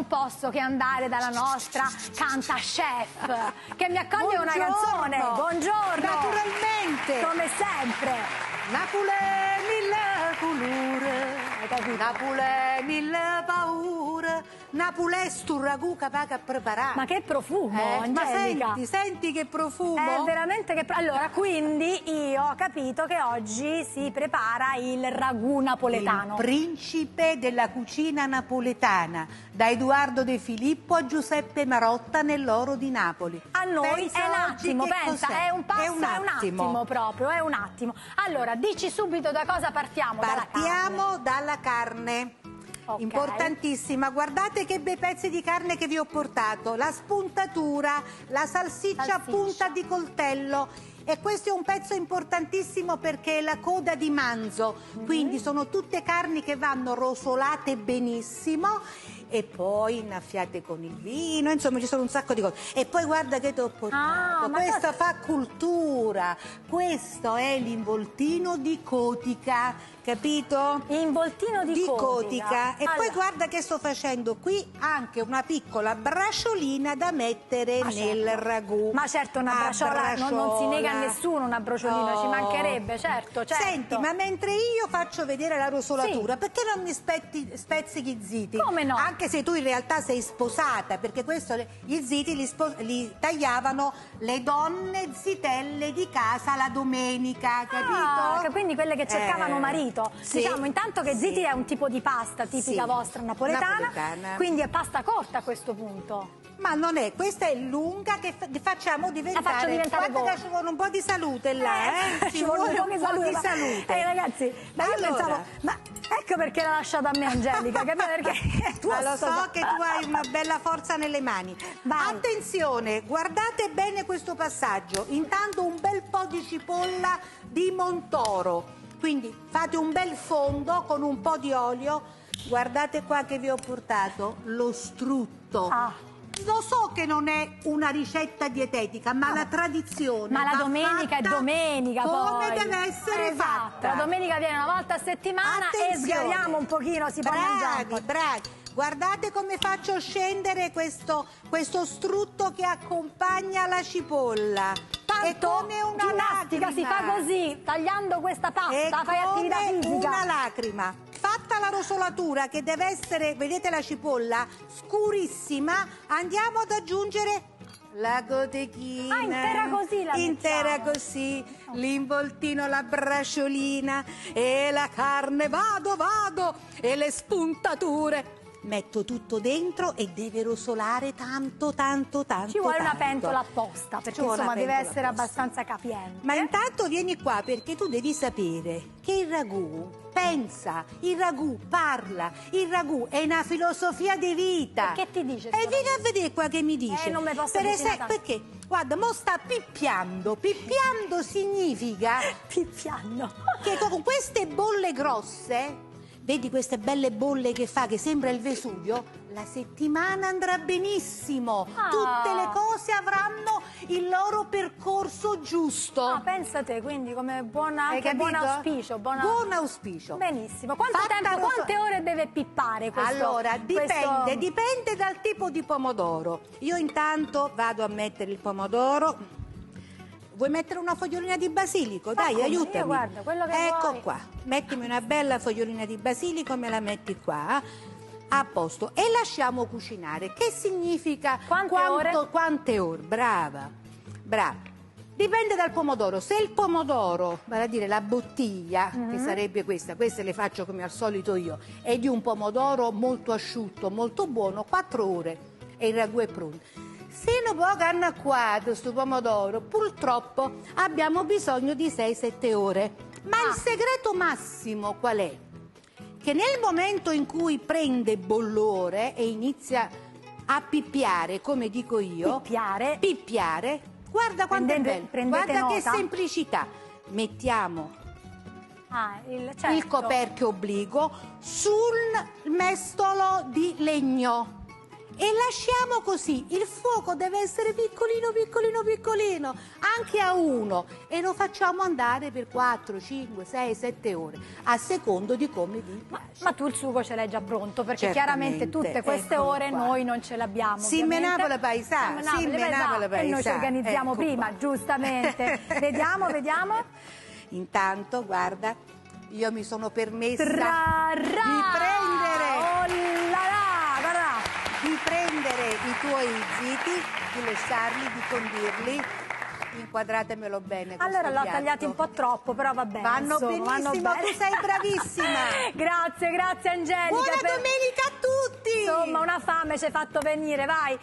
posso che andare dalla nostra canta chef che mi accoglie una canzone. Buongiorno. Naturalmente. Come sempre. Napoli mille colore, Napoli mille paure, Napoli è stu ragù capace a preparare. Ma che profumo, Angelica. Ma senti che profumo? È veramente che... Allora, quindi io ho capito che oggi si prepara il ragù napoletano. Il principe della cucina napoletana, da Edoardo De Filippo a Giuseppe Marotta nell'oro di Napoli. A noi pensa è un attimo, pensa, è un passo, è un attimo proprio, è un attimo. Allora, dici subito da cosa partiamo? Partiamo dalla carne. Okay. Importantissima, guardate che bei pezzi di carne che vi ho portato, la spuntatura, la salsiccia a punta di coltello. E questo è un pezzo importantissimo perché è la coda di manzo, quindi sono tutte carni che vanno rosolate benissimo e poi innaffiate con il vino, insomma ci sono un sacco di cose. E poi guarda che ti ho portato, questa fa cultura, questo è l'involtino di Cotica, capito? Involtino di Cotica. E poi guarda che sto facendo qui anche una piccola briciolina da mettere nel ragù. Ma certo, una braciola non si nega a nessuno, una briciolina, ci mancherebbe, certo. Senti, ma mentre io faccio vedere la rosolatura, perché non mi spezzichi ziti? Come no? Anche se tu in realtà sei sposata, perché questo gli ziti li tagliavano le donne zitelle di casa la domenica, capito? Quindi quelle che cercavano marito. Sì, diciamo intanto che ziti è un tipo di pasta tipica vostra napoletana, quindi è pasta corta a questo punto. Ma non è, questa è lunga che facciamo diventare. La faccio diventare guarda che ci vuole un po' di salute là, ci vuole un po' di salute. Ragazzi, ma io pensavo, ma ecco perché l'ha lasciata a me Angelica, capito? Perché tu ma lo so che tu hai una bella forza nelle mani. Vai. Attenzione, guardate bene questo passaggio. Intanto un bel po' di cipolla di Montoro. Quindi fate un bel fondo con un po' di olio. Guardate qua che vi ho portato lo strutto. Lo so che non è una ricetta dietetica, ma la tradizione. Ma la domenica è domenica come poi. deve essere fatta. La domenica viene una volta a settimana. Attenzione. E sgariamo un pochino, si può mangiare. Bravi. Guardate come faccio scendere questo strutto che accompagna la cipolla. È come una lacrima. Si fa così, tagliando questa pasta, fai attività fisica. Una lacrima. Fatta la rosolatura che deve essere, vedete la cipolla, scurissima, andiamo ad aggiungere la cotechina. Intera così la intera mettiamo. così, l'involtino, la briciolina e la carne, vado, e le spuntature. Metto tutto dentro e deve rosolare tanto. Ci vuole una pentola apposta, perché insomma deve essere abbastanza capiente. Ma intanto vieni qua perché tu devi sapere che il ragù pensa, il ragù parla, il ragù è una filosofia di vita. E che ti dice? E vieni a vedere qua che mi dice. Non mi posso per esempio, perché, guarda, mo sta pippiando. Pippiando significa Pippiando. che con queste bolle grosse, vedi queste belle bolle che fa, che sembra il Vesuvio, la settimana andrà benissimo. Tutte le cose avranno il loro percorso giusto. Pensa te, quindi come buon auspicio. Buon auspicio. Benissimo. Quante ore deve pippare questo? Allora, dipende dal tipo di pomodoro. Io intanto vado a mettere il pomodoro. Vuoi mettere una fogliolina di basilico? Dai, aiutami. Guarda, quello che ecco vuoi. qua. Mettimi una bella fogliolina di basilico, me la metti qua. A posto. E lasciamo cucinare. Che significa? Quante ore? Brava. Dipende dal pomodoro. Se il pomodoro, vale a dire la bottiglia, che sarebbe queste le faccio come al solito io, è di un pomodoro molto asciutto, molto buono, 4 ore e il ragù è pronto. Se non può annacquato questo pomodoro, purtroppo abbiamo bisogno di 6-7 ore. Ma il segreto massimo qual è? Che nel momento in cui prende bollore e inizia a pippiare, come dico io, pippiare, guarda quanto è bello, guarda che semplicità. Mettiamo il coperchio obliquo sul mestolo di legno e lasciamo così. Il fuoco deve essere piccolino, piccolino, piccolino, anche a 1, e lo facciamo andare per 4, 5, 6, 7 ore, a secondo di come vi piace. Ma tu il sugo ce l'hai già pronto, perché Certamente, chiaramente tutte queste eccolo ore qua. noi non ce l'abbiamo. Sì, menava la paesà, sì, menava la E noi ci paesà. organizziamo Ecco prima, qua. giustamente. Vediamo, vediamo. Intanto, guarda, io mi sono permessa Trarrà! di prendere... Oh là là, guarda. di prendere i tuoi ziti, di lasciarli, di condirli. Inquadratemelo bene. Allora questo l'ho piatto. tagliati un po' troppo, però va bene. Vanno insomma, vanno benissimo, bene. tu sei bravissima. Grazie, grazie Angelica. Buona domenica a tutti! Insomma, una fame ci hai fatto venire, vai.